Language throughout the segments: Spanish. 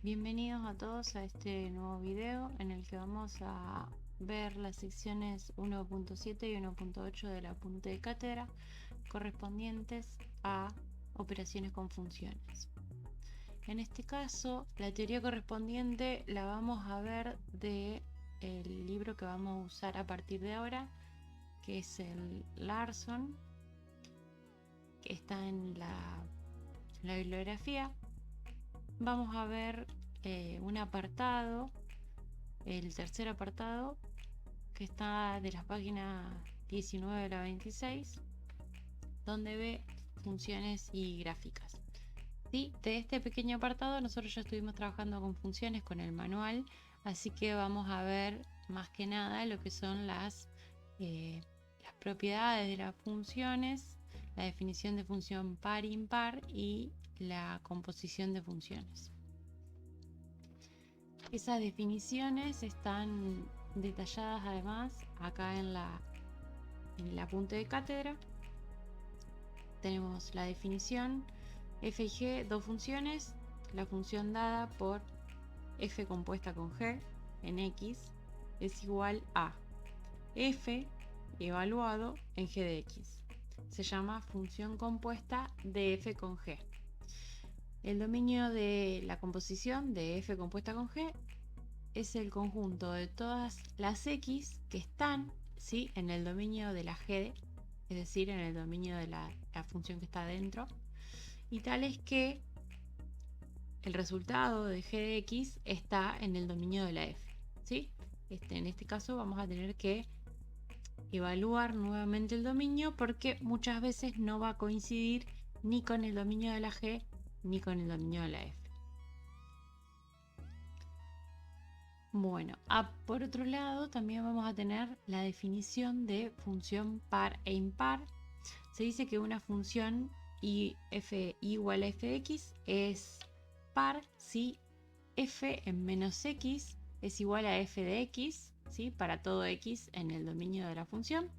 Bienvenidos a todos a este nuevo video en el que vamos a ver las secciones 1.7 y 1.8 del apunte de cátedra correspondientes a operaciones con funciones. En este caso, la teoría correspondiente la vamos a ver del libro que vamos a usar a partir de ahora, que es el Larson, que está en la bibliografía. Vamos a ver un apartado, el tercer apartado, que está de las páginas 19 a la 26, donde ve funciones y gráficas. ¿Sí? De este pequeño apartado nosotros ya estuvimos trabajando con funciones con el manual, así que vamos a ver más que nada lo que son las propiedades de las funciones, la definición de función par-impar y la composición de funciones. Esas definiciones están detalladas además acá en el apunte de cátedra. Tenemos la definición f y g, dos funciones, la función dada por f compuesta con g en x es igual a f evaluado en g de x. Se llama función compuesta de f con g. El dominio de la composición de f compuesta con g es el conjunto de todas las x que están, ¿sí?, en el dominio de la g, es decir, en el dominio de la función que está dentro, y tales que el resultado de g de x está en el dominio de la f, ¿sí? En este caso vamos a tener que evaluar nuevamente el dominio porque muchas veces no va a coincidir ni con el dominio de la g ni con el dominio de la f. Bueno, por otro lado también vamos a tener la definición de función par e impar. Se dice que una función f igual a f de x es par si f en menos x es igual a f de x, ¿sí?, para todo x en el dominio de la función.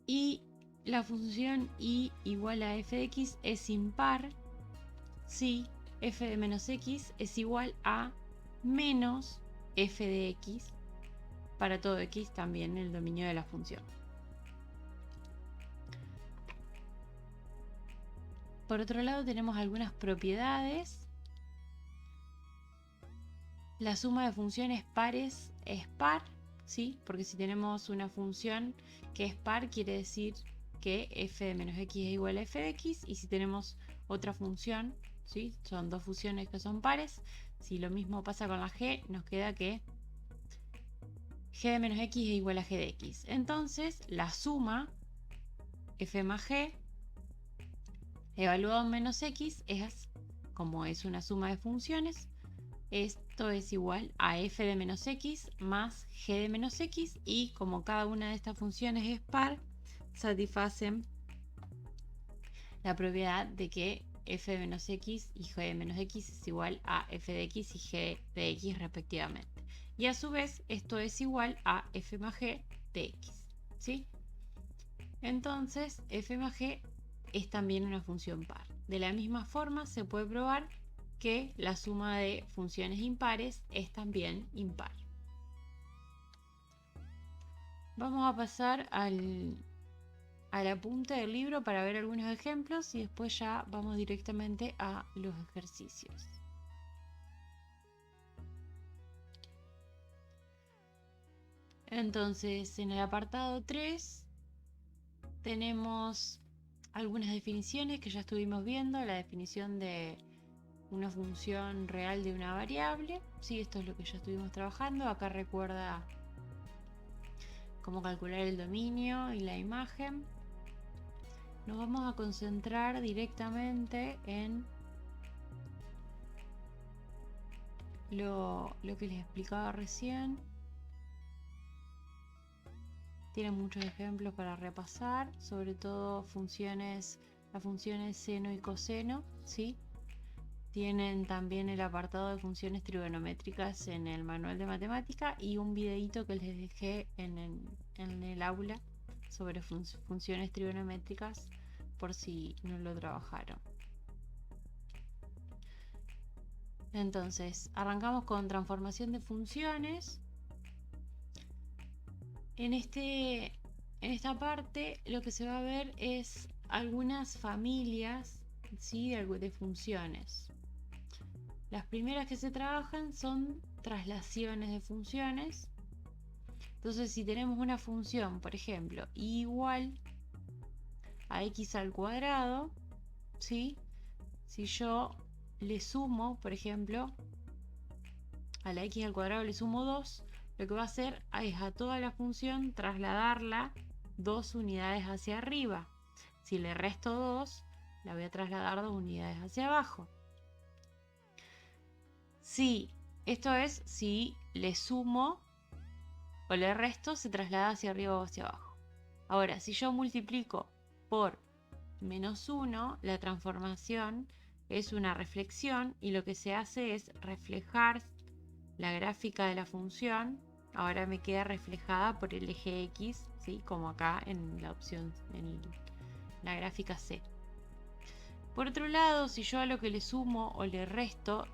Y la función y igual a f de x es impar si f de menos x es igual a menos f de x para todo x también en el dominio de la función. Por otro lado tenemos algunas propiedades. La suma de funciones pares es par, ¿sí?, porque si tenemos una función que es par quiere decir que f de menos x es igual a f de x, y si tenemos otra función, ¿sí?, son dos funciones que son pares. Si lo mismo pasa con la g, nos queda que g de menos x es igual a g de x. Entonces la suma f más g evaluado en menos x es, como es una suma de funciones, esto es igual a f de menos x más g de menos x, y como cada una de estas funciones es par, satisfacen la propiedad de que f de menos x y g de menos x es igual a f de x y g de x respectivamente. Y a su vez esto es igual a f más g de x, ¿sí? Entonces f más g es también una función par. De la misma forma se puede probar que la suma de funciones impares es también impar. Vamos a pasar al apunte del libro para ver algunos ejemplos y después ya vamos directamente a los ejercicios. Entonces, en el apartado 3 tenemos algunas definiciones que ya estuvimos viendo. La definición de una función real de una variable, sí, esto es lo que ya estuvimos trabajando. Acá recuerda cómo calcular el dominio y la imagen. Nos vamos a concentrar directamente en lo que les explicaba recién. Tienen muchos ejemplos para repasar, sobre todo las funciones seno y coseno, ¿sí? Tienen también el apartado de funciones trigonométricas en el manual de matemática y un videito que les dejé en el aula sobre funciones trigonométricas por si no lo trabajaron. Entonces, arrancamos con transformación de funciones. En esta parte lo que se va a ver es algunas familias, ¿sí?, de funciones. Las primeras que se trabajan son traslaciones de funciones. Entonces, si tenemos una función, por ejemplo, igual a x al cuadrado, ¿sí?, si yo le sumo, por ejemplo, a la x al cuadrado le sumo 2, lo que va a hacer es a toda la función trasladarla 2 unidades hacia arriba. Si le resto 2, la voy a trasladar 2 unidades hacia abajo. Esto es si le sumo o le resto, se traslada hacia arriba o hacia abajo. Ahora, si yo multiplico por menos 1, la transformación es una reflexión y lo que se hace es reflejar la gráfica de la función. Ahora me queda reflejada por el eje X, ¿sí?, como acá en la opción, en la gráfica C. Por otro lado, si yo a lo que le sumo o le resto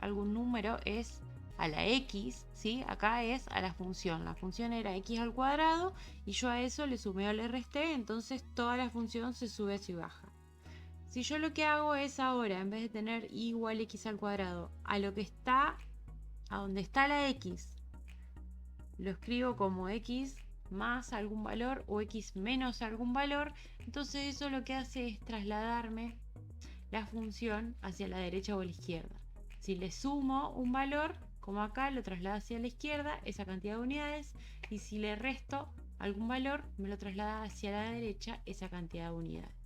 algún número es a la X, ¿sí?, acá es a la función. La función era X al cuadrado y yo a eso le sumé o le resté, entonces toda la función se sube y baja. Si yo lo que hago es ahora, en vez de tener y igual X al cuadrado, a donde está la X, lo escribo como X más algún valor o X menos algún valor, entonces eso lo que hace es trasladarme la función hacia la derecha o la izquierda. Si le sumo un valor, como acá, lo traslada hacia la izquierda, esa cantidad de unidades, y si le resto algún valor, me lo traslada hacia la derecha, esa cantidad de unidades.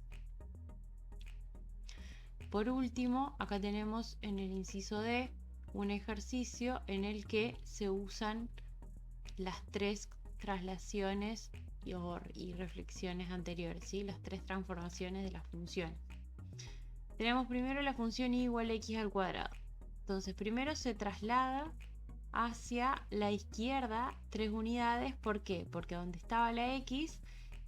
Por último, acá tenemos en el inciso D un ejercicio en el que se usan las 3 traslaciones y reflexiones anteriores, ¿sí?, las 3 transformaciones de las funciones. Tenemos primero la función y igual a x al cuadrado. Entonces primero se traslada hacia la izquierda 3 unidades. ¿Por qué? Porque donde estaba la x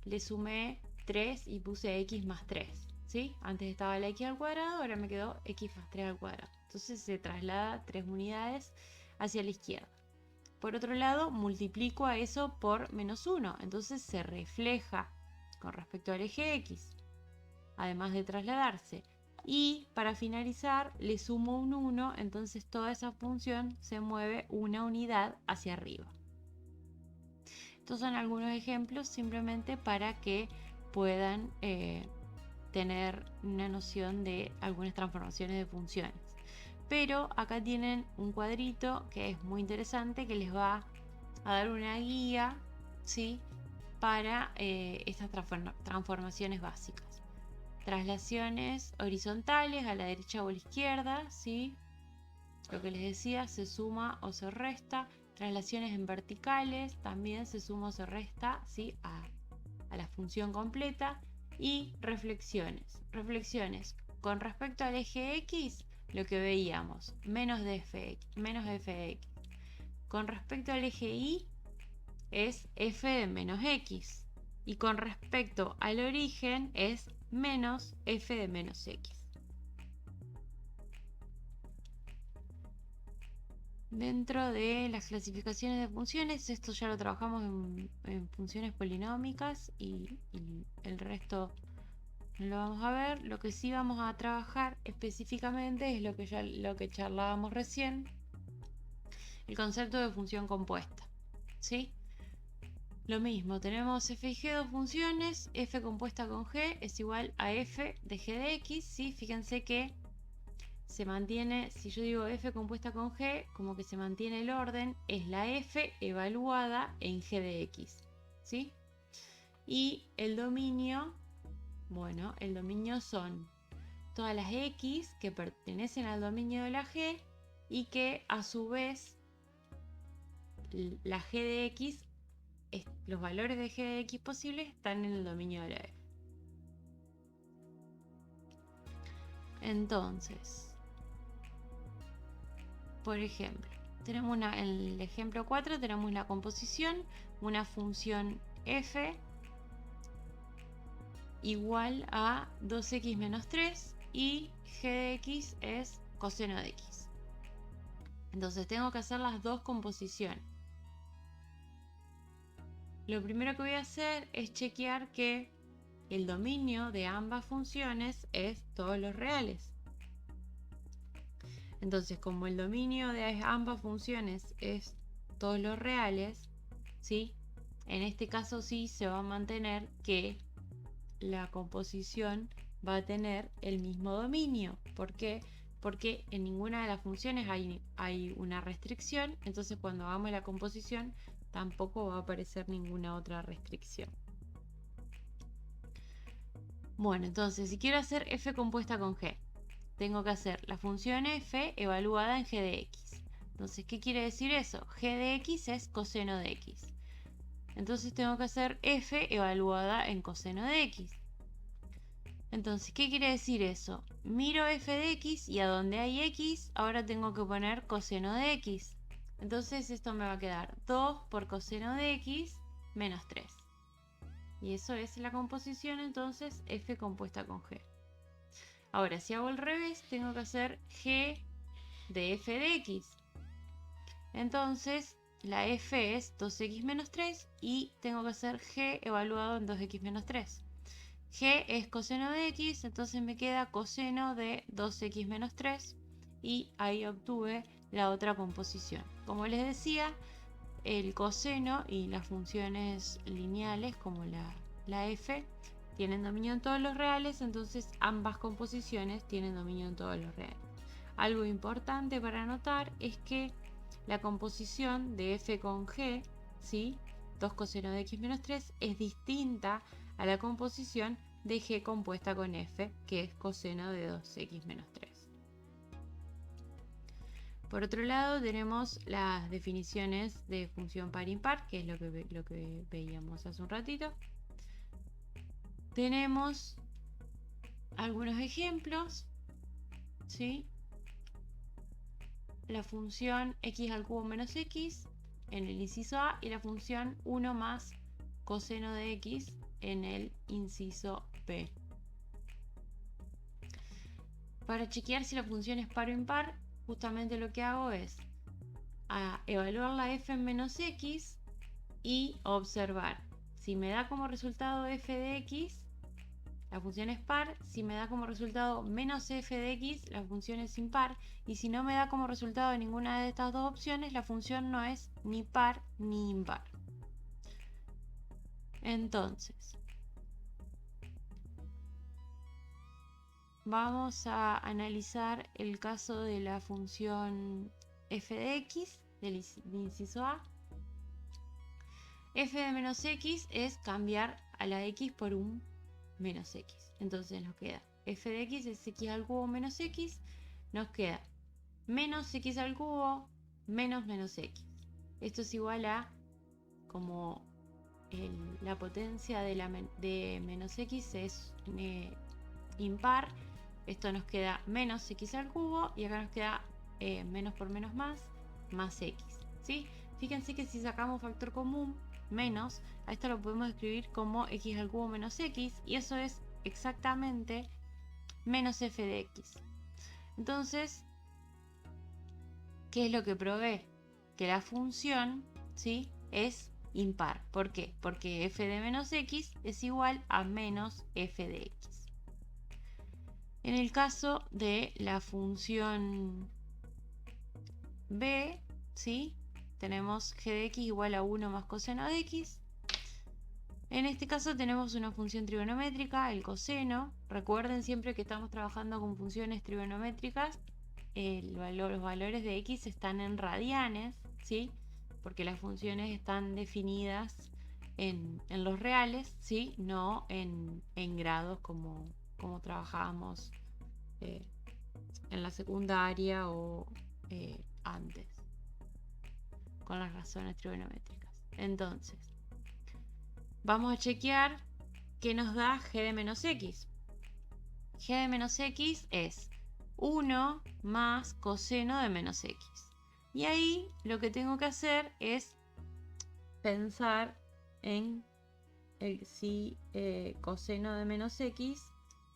le sumé 3 y puse x más 3, ¿sí? Antes estaba la x al cuadrado, ahora me quedó x más 3 al cuadrado. Entonces se traslada 3 unidades hacia la izquierda. Por otro lado, multiplico a eso por menos 1. Entonces se refleja con respecto al eje x, además de trasladarse. Y para finalizar, le sumo un 1, entonces toda esa función se mueve una unidad hacia arriba. Estos son algunos ejemplos simplemente para que puedan tener una noción de algunas transformaciones de funciones. Pero acá tienen un cuadrito que es muy interesante, que les va a dar una guía, ¿sí?, para estas transformaciones básicas. Traslaciones horizontales a la derecha o a la izquierda, ¿sí?, lo que les decía, se suma o se resta. Traslaciones en verticales, también se suma o se resta, ¿sí?, a la función completa. Y reflexiones. Reflexiones con respecto al eje X, lo que veíamos, menos f de x. Con respecto al eje Y, es f de menos x. Y con respecto al origen, es menos f de menos x. Dentro de las clasificaciones de funciones, esto ya lo trabajamos en funciones polinómicas y el resto no lo vamos a ver. Lo que sí vamos a trabajar específicamente es lo que charlábamos recién, el concepto de función compuesta, ¿sí? Lo mismo, tenemos f y g, dos funciones, f compuesta con g es igual a f de g de x, ¿sí? Fíjense que se mantiene, si yo digo f compuesta con g, como que se mantiene el orden, es la f evaluada en g de x, ¿sí? Y el dominio, bueno, el dominio son todas las x que pertenecen al dominio de la g y que a su vez la g de x, los valores de g de x posibles están en el dominio de la f. Entonces, por ejemplo, tenemos en el ejemplo 4 tenemos la composición, una función f igual a 2x menos 3, y g de x es coseno de x. Entonces tengo que hacer las dos composiciones. Lo primero que voy a hacer es chequear que el dominio de ambas funciones es todos los reales. Entonces, como el dominio de ambas funciones es todos los reales, ¿sí? En este caso sí se va a mantener que la composición va a tener el mismo dominio. ¿Por qué? Porque en ninguna de las funciones hay una restricción, entonces cuando hagamos la composición tampoco va a aparecer ninguna otra restricción. Bueno, entonces si quiero hacer f compuesta con g, tengo que hacer la función f evaluada en g de x. Entonces, ¿qué quiere decir eso? G de x es coseno de x. Entonces tengo que hacer f evaluada en coseno de x. Entonces, ¿qué quiere decir eso? Miro f de x y a donde hay x, ahora tengo que poner coseno de x. Entonces esto me va a quedar 2 por coseno de x menos 3. Y eso es la composición, entonces, f compuesta con g. Ahora, si hago al revés, tengo que hacer g de f de x. Entonces, la f es 2x menos 3 y tengo que hacer g evaluado en 2x menos 3. G es coseno de x, entonces me queda coseno de 2x menos 3 y ahí obtuve la otra composición. Como les decía, el coseno y las funciones lineales como la f tienen dominio en todos los reales, entonces ambas composiciones tienen dominio en todos los reales. Algo importante para notar es que la composición de f con g, ¿sí? 2 coseno de x menos 3, es distinta a la composición de g compuesta con f, que es coseno de 2x menos 3. Por otro lado, tenemos las definiciones de función par-impar, que es lo que veíamos hace un ratito. Tenemos algunos ejemplos, ¿sí? La función x al cubo menos x en el inciso A y la función 1 más coseno de x en el inciso B. Para chequear si la función es par o impar, justamente lo que hago es evaluar la f en menos x y observar. Si me da como resultado f de x, la función es par. Si me da como resultado menos f de x, la función es impar. Y si no me da como resultado ninguna de estas dos opciones, la función no es ni par ni impar. Entonces, vamos a analizar el caso de la función f de x del inciso A. F de menos x es cambiar a la x por un menos x. Entonces nos queda f de x es x al cubo menos x. Nos queda menos x al cubo menos menos x. Esto es igual a, como la potencia de menos x es impar, esto nos queda menos x al cubo y acá nos queda menos por menos más x, ¿sí? Fíjense que si sacamos factor común, menos, a esto lo podemos escribir como x al cubo menos x y eso es exactamente menos f de x. Entonces, ¿qué es lo que provee? Que la función, ¿sí?, es impar. ¿Por qué? Porque f de menos x es igual a menos f de x. En el caso de la función b, ¿sí?, tenemos g de x igual a 1 más coseno de x. En este caso tenemos una función trigonométrica, el coseno. Recuerden siempre que estamos trabajando con funciones trigonométricas, los valores de x están en radianes, ¿sí?, porque las funciones están definidas en los reales, ¿sí?, no en grados como trabajábamos en la secundaria o antes con las razones trigonométricas. Entonces, vamos a chequear qué nos da g de menos x. G de menos x es 1 más coseno de menos x. Y ahí lo que tengo que hacer es pensar en si coseno de menos x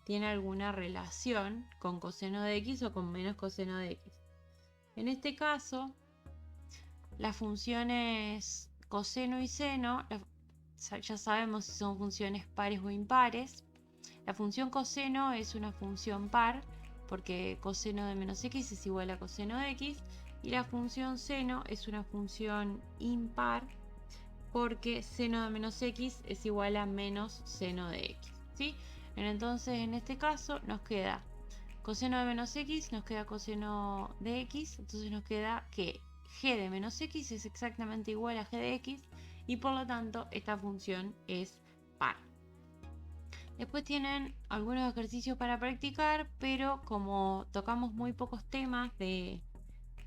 tiene alguna relación con coseno de x o con menos coseno de x. En este caso, las funciones coseno y seno, ya sabemos si son funciones pares o impares. La función coseno es una función par, porque coseno de menos x es igual a coseno de x, y la función seno es una función impar, porque seno de menos x es igual a menos seno de x, ¿sí? Entonces, en este caso nos queda coseno de menos x, nos queda coseno de x, entonces nos queda que g de menos x es exactamente igual a g de x, y por lo tanto esta función es par. Después tienen algunos ejercicios para practicar, pero como tocamos muy pocos temas de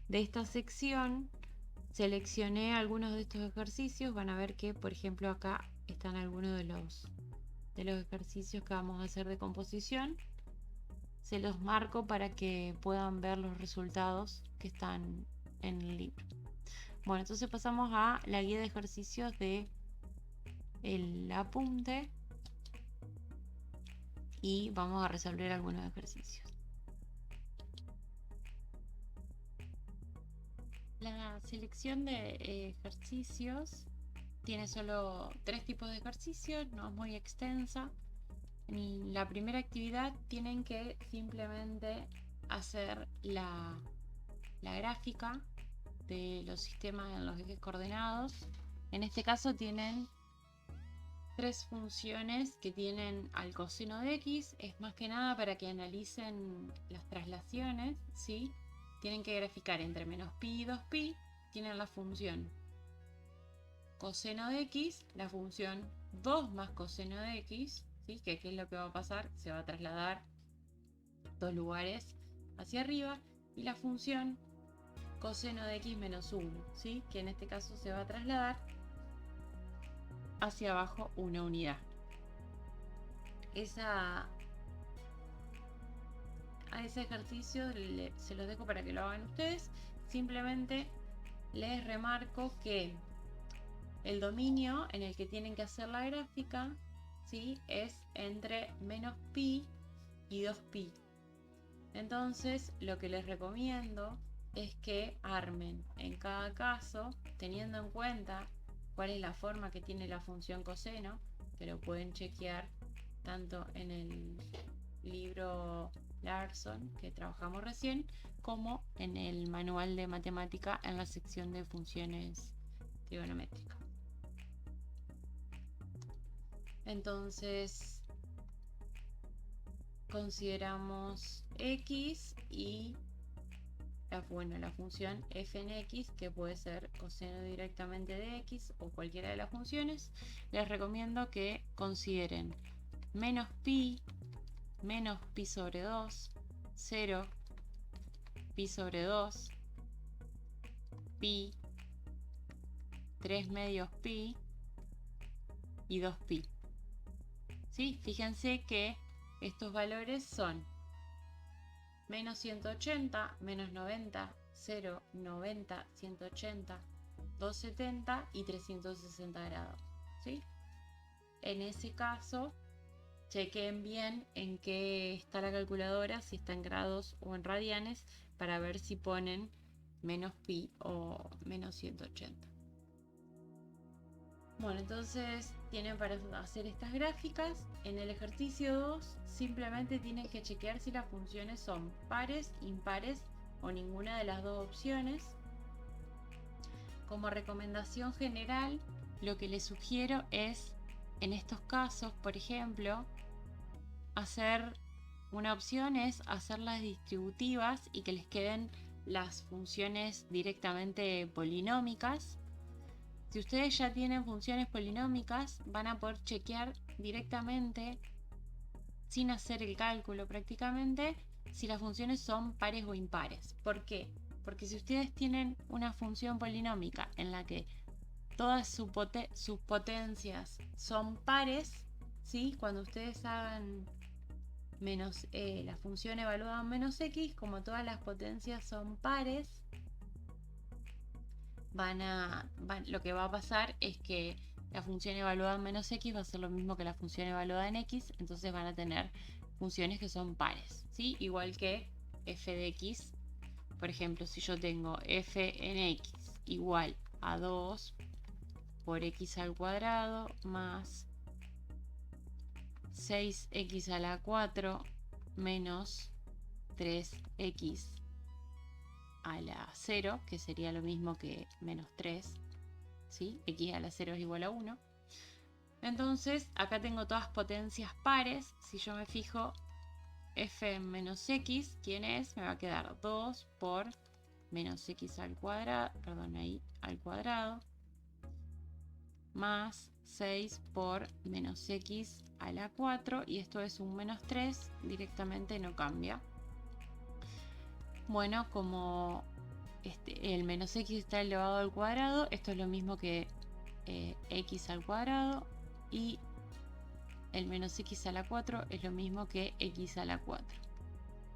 esta sección, seleccioné algunos de estos ejercicios. Van a ver que, por ejemplo, acá están algunos de los ejercicios que vamos a hacer de composición. Se los marco para que puedan ver los resultados que están en el libro. Bueno, entonces pasamos a la guía de ejercicios de el apunte y vamos a resolver algunos ejercicios. La selección de ejercicios tiene solo 3 tipos de ejercicios, no es muy extensa. En la primera actividad tienen que simplemente hacer la gráfica de los sistemas en los ejes coordenados. En este caso tienen 3 funciones que tienen al coseno de x. Es más que nada para que analicen las traslaciones, ¿sí? Tienen que graficar entre menos pi y 2pi. Tienen la función coseno de x, la función 2 más coseno de x, ¿sí? Que ¿qué es lo que va a pasar? Se va a trasladar 2 lugares hacia arriba. Y la función coseno de x menos 1, ¿sí? Que en este caso se va a trasladar hacia abajo una unidad. A ese ejercicio se los dejo para que lo hagan ustedes. Simplemente les remarco que el dominio en el que tienen que hacer la gráfica, ¿sí? Es entre menos pi y 2pi. Entonces, lo que les recomiendo es que armen en cada caso, teniendo en cuenta cuál es la forma que tiene la función coseno, que lo pueden chequear tanto en el libro Larson que trabajamos recién, como en el manual de matemática en la sección de funciones trigonométricas. Entonces consideramos x y la función f en x, que puede ser coseno directamente de x o cualquiera de las funciones. Les recomiendo que consideren menos pi sobre 2, 0, pi sobre 2, pi, 3 medios pi y 2pi. ¿Sí? Fíjense que estos valores son menos 180, menos 90, 0, 90, 180, 270 y 360 grados, ¿sí? En ese caso, chequen bien en qué está la calculadora, si está en grados o en radianes, para ver si ponen menos pi o menos 180. Bueno, entonces tienen para hacer estas gráficas. En el ejercicio 2 simplemente tienen que chequear si las funciones son pares, impares o ninguna de las dos opciones. Como recomendación general, lo que les sugiero es, en estos casos, por ejemplo, una opción es hacerlas distributivas y que les queden las funciones directamente polinómicas. Si ustedes ya tienen funciones polinómicas, van a poder chequear directamente, sin hacer el cálculo prácticamente, si las funciones son pares o impares. ¿Por qué? Porque si ustedes tienen una función polinómica en la que todas sus potencias son pares, ¿sí? Cuando ustedes hagan la función evaluada en menos x, como todas las potencias son pares, lo que va a pasar es que la función evaluada en menos x va a ser lo mismo que la función evaluada en x, entonces van a tener funciones que son pares, ¿sí? Igual que f de x, por ejemplo, si yo tengo f en x igual a 2 por x al cuadrado más 6x a la 4 menos 3x a la 0, que sería lo mismo que menos 3, ¿sí? X a la 0 es igual a 1. Entonces, acá tengo todas potencias pares. Si yo me fijo, f menos x, ¿quién es? Me va a quedar 2 por menos x al cuadrado, perdón, ahí, al cuadrado, más 6 por menos x a la 4, y esto es un menos 3, directamente no cambia. Bueno, como el menos x está elevado al cuadrado, esto es lo mismo que x al cuadrado, y el menos x a la 4 es lo mismo que x a la 4.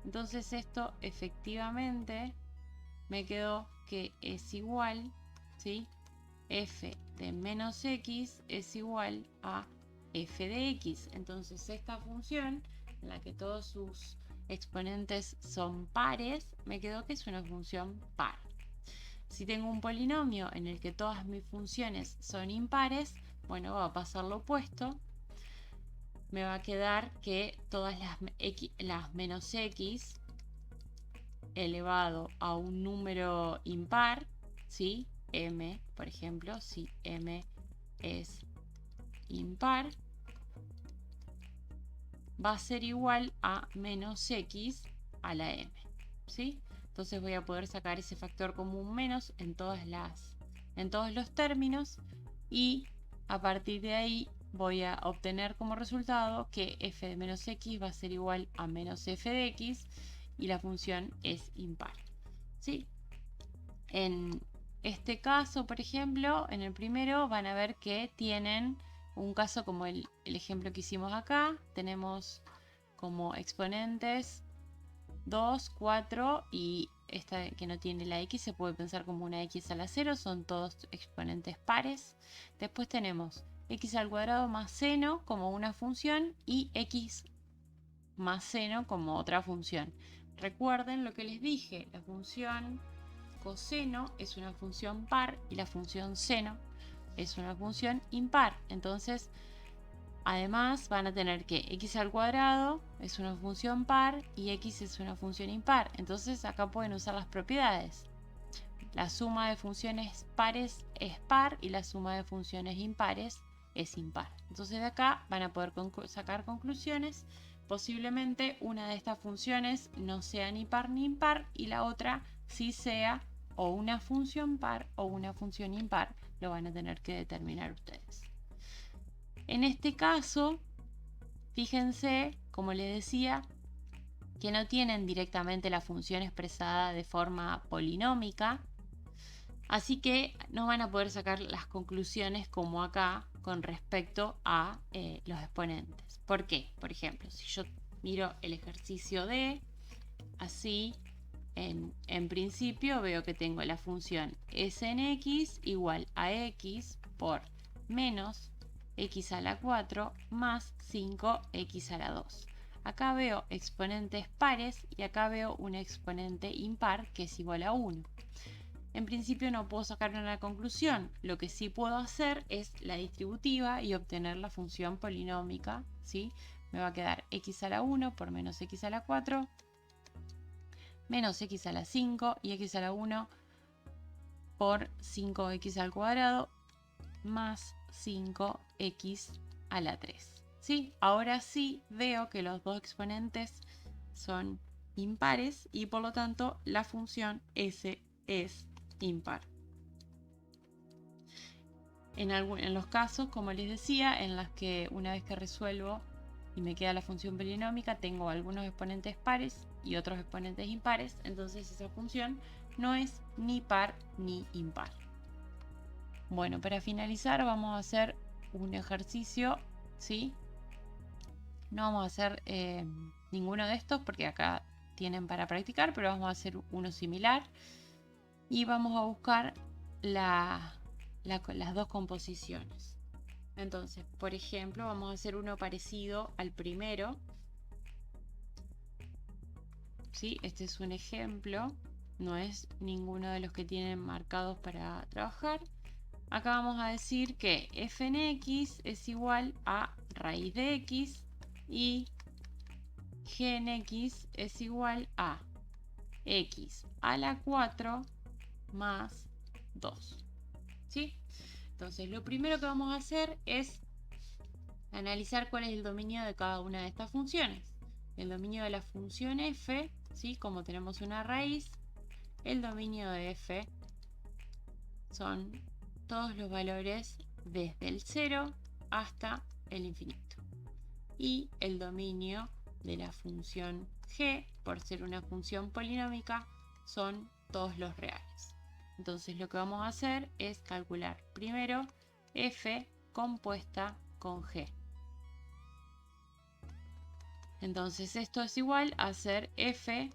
Entonces esto efectivamente me quedó que es igual, ¿sí? F de menos x es igual a f de x. Entonces esta función, en la que todos sus exponentes son pares, me quedó que es una función par. Si tengo un polinomio en el que todas mis funciones son impares, bueno, va a pasar lo opuesto. Me va a quedar que todas las menos x elevado a un número impar, ¿sí? M, por ejemplo, si m es impar, va a ser igual a menos x a la m, ¿sí? Entonces voy a poder sacar ese factor común menos en todos los términos, y a partir de ahí voy a obtener como resultado que f de menos x va a ser igual a menos f de x, y la función es impar, ¿sí? En este caso, por ejemplo, en el primero van a ver que tienen un caso como el ejemplo que hicimos acá. Tenemos como exponentes 2, 4, y esta que no tiene la x se puede pensar como una x a la 0, son todos exponentes pares. Después tenemos x al cuadrado más seno como una función y x más seno como otra función. Recuerden lo que les dije, la función coseno es una función par y la función seno es una función impar. Entonces, además van a tener que x al cuadrado es una función par y x es una función impar. Entonces acá pueden usar las propiedades. La suma de funciones pares es par y la suma de funciones impares es impar. Entonces de acá van a poder sacar conclusiones. Posiblemente una de estas funciones no sea ni par ni impar y la otra sí sea o una función par o una función impar. Lo van a tener que determinar ustedes. En este caso, fíjense, como les decía, que no tienen directamente la función expresada de forma polinómica, así que no van a poder sacar las conclusiones como acá con respecto a los exponentes. ¿Por qué? Por ejemplo, si yo miro el ejercicio D, así en principio veo que tengo la función s en x igual a x por menos x a la 4 más 5x a la 2. Acá veo exponentes pares y acá veo un exponente impar que es igual a 1. En principio no puedo sacar una conclusión. Lo que sí puedo hacer es la distributiva y obtener la función polinómica, ¿sí? Me va a quedar x a la 1 por menos x a la 4 menos x a la 5 y x a la 1 por 5x al cuadrado más 5x a la 3. ¿Sí? Ahora sí veo que los dos exponentes son impares y por lo tanto la función s es impar. En los casos, como les decía, en las que una vez que resuelvo y me queda la función polinómica, tengo algunos exponentes pares y otros exponentes impares, entonces esa función no es ni par ni impar. Bueno, para finalizar vamos a hacer un ejercicio, ¿sí? No vamos a hacer ninguno de estos porque acá tienen para practicar, pero vamos a hacer uno similar y vamos a buscar las dos composiciones. Entonces, por ejemplo, vamos a hacer uno parecido al primero. ¿Sí? Este es un ejemplo, no es ninguno de los que tienen marcados para trabajar. Acá vamos a decir que f en x es igual a raíz de x y g en x es igual a x a la 4 más 2. ¿Sí? Entonces, lo primero que vamos a hacer es analizar cuál es el dominio de cada una de estas funciones. El dominio de la función f, ¿sí? Como tenemos una raíz, el dominio de f son todos los valores desde el 0 hasta el infinito. Y el dominio de la función g, por ser una función polinómica, son todos los reales. Entonces lo que vamos a hacer es calcular primero f compuesta con g. Entonces esto es igual a hacer f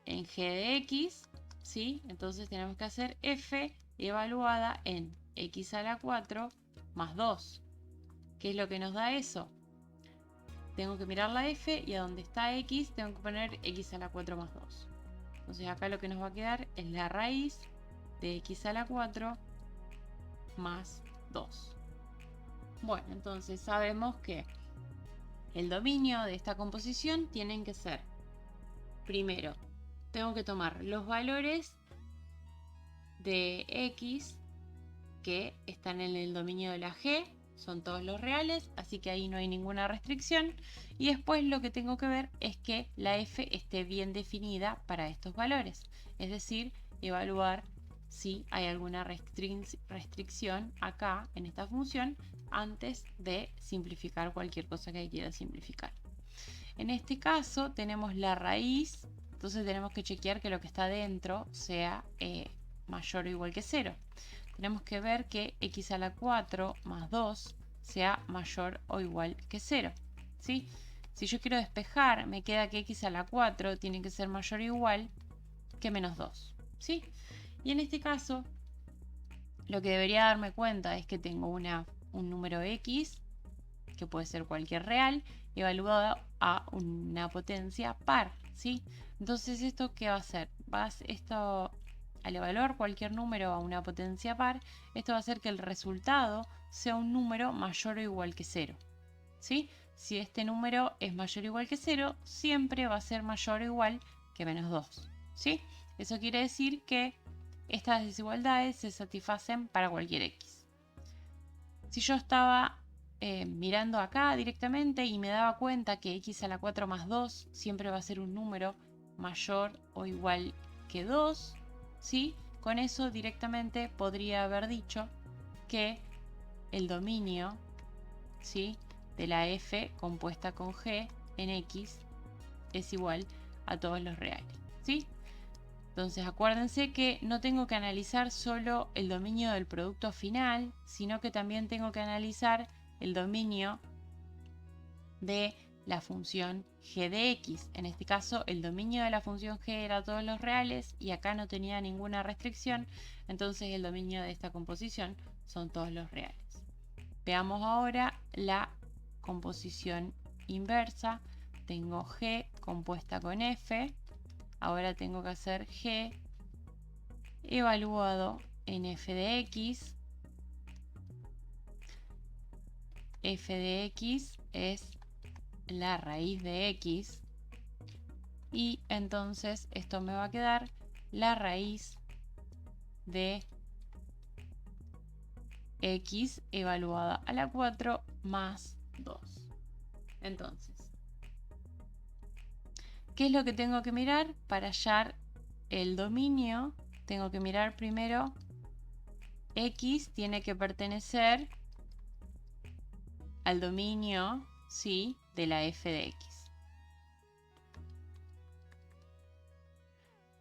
en g de x, ¿sí? Entonces tenemos que hacer f evaluada en x a la 4 más 2. ¿Qué es lo que nos da eso? Tengo que mirar la f y a donde está x tengo que poner x a la 4 más 2. Entonces acá lo que nos va a quedar es la raíz de x a la 4 más 2. Bueno, entonces sabemos que el dominio de esta composición tienen que ser, primero, tengo que tomar los valores de x que están en el dominio de la g, son todos los reales, así que ahí no hay ninguna restricción. Y después lo que tengo que ver es que la f esté bien definida para estos valores, es decir, evaluar si hay alguna restricción acá en esta función antes de simplificar cualquier cosa que quiera simplificar. En este caso tenemos la raíz, entonces tenemos que chequear que lo que está dentro sea mayor o igual que 0. Tenemos que ver que x a la 4 más 2 sea mayor o igual que 0. ¿Sí? Si yo quiero despejar, me queda que x a la 4 tiene que ser mayor o igual que menos 2. ¿Sí? Y en este caso, lo que debería darme cuenta es que tengo un número x, que puede ser cualquier real, evaluado a una potencia par. ¿Sí? Entonces, ¿esto qué va a hacer? Al evaluar cualquier número a una potencia par, esto va a hacer que el resultado sea un número mayor o igual que 0. ¿Sí? Si este número es mayor o igual que 0, siempre va a ser mayor o igual que menos 2. ¿Sí? Eso quiere decir que estas desigualdades se satisfacen para cualquier x. Si yo estaba mirando acá directamente y me daba cuenta que x a la 4 más 2 siempre va a ser un número mayor o igual que 2, ¿sí? Con eso directamente podría haber dicho que el dominio, ¿sí?, de la f compuesta con g en x es igual a todos los reales, ¿sí? Entonces acuérdense que no tengo que analizar solo el dominio del producto final, sino que también tengo que analizar el dominio de la función g de x. En este caso el dominio de la función g era todos los reales y acá no tenía ninguna restricción, entonces el dominio de esta composición son todos los reales. Veamos ahora la composición inversa. Tengo g compuesta con f. Ahora tengo que hacer g evaluado en f de x. F de x es la raíz de x. Y entonces esto me va a quedar la raíz de x evaluada a la 4 más 2. Entonces, ¿qué es lo que tengo que mirar? Para hallar el dominio, tengo que mirar primero x tiene que pertenecer al dominio, ¿sí?, de la f de x.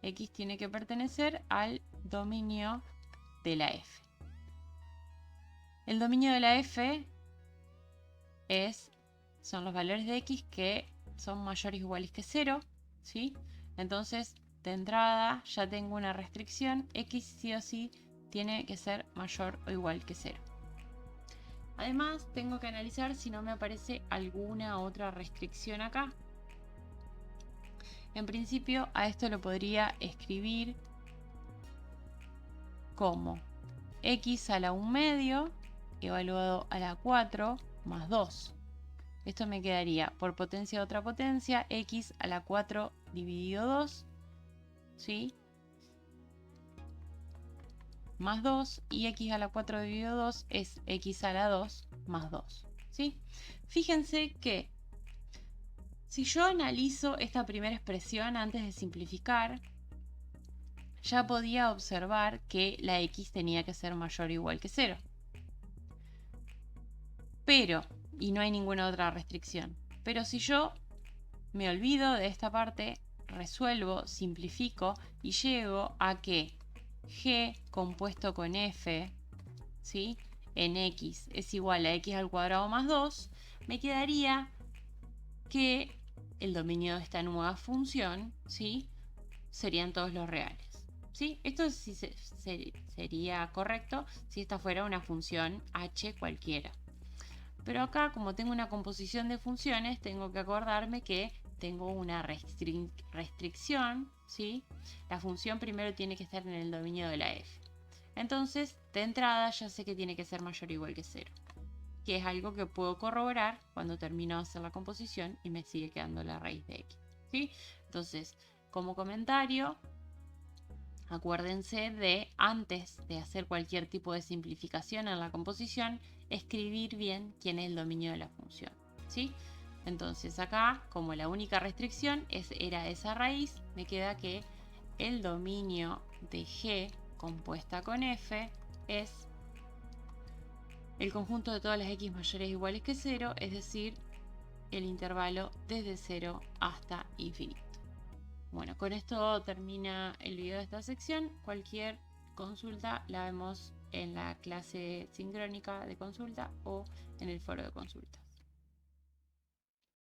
X tiene que pertenecer al dominio de la f. El dominio de la f son los valores de x que son mayores o iguales que 0, ¿sí? Entonces, de entrada ya tengo una restricción, x sí o sí tiene que ser mayor o igual que 0. Además, tengo que analizar si no me aparece alguna otra restricción acá. En principio, a esto lo podría escribir como x a la 1 medio evaluado a la 4 más 2. Esto me quedaría por potencia de otra potencia, x a la 4 dividido 2, ¿sí? Más 2, y x a la 4 dividido 2 es x a la 2 más 2, ¿sí? Fíjense que si yo analizo esta primera expresión antes de simplificar, ya podía observar que la x tenía que ser mayor o igual que 0. Pero, y no hay ninguna otra restricción, pero si yo me olvido de esta parte, resuelvo, simplifico y llego a que g compuesto con f, ¿sí?, en x es igual a x al cuadrado más 2, me quedaría que el dominio de esta nueva función, ¿sí?, serían todos los reales, ¿sí? Esto sí sería correcto si esta fuera una función h cualquiera. Pero acá, como tengo una composición de funciones, tengo que acordarme que tengo una restricción, ¿sí? La función primero tiene que estar en el dominio de la f. Entonces, de entrada ya sé que tiene que ser mayor o igual que 0, que es algo que puedo corroborar cuando termino de hacer la composición y me sigue quedando la raíz de x, ¿sí? Entonces, como comentario, acuérdense de, antes de hacer cualquier tipo de simplificación en la composición, escribir bien quién es el dominio de la función, ¿sí? Entonces acá, como la única restricción era esa raíz, me queda que el dominio de g compuesta con f es el conjunto de todas las x mayores o iguales que 0, es decir, el intervalo desde 0 hasta infinito. Bueno, con esto termina el video de esta sección. Cualquier consulta la vemos en la clase sincrónica de consulta o en el foro de consultas.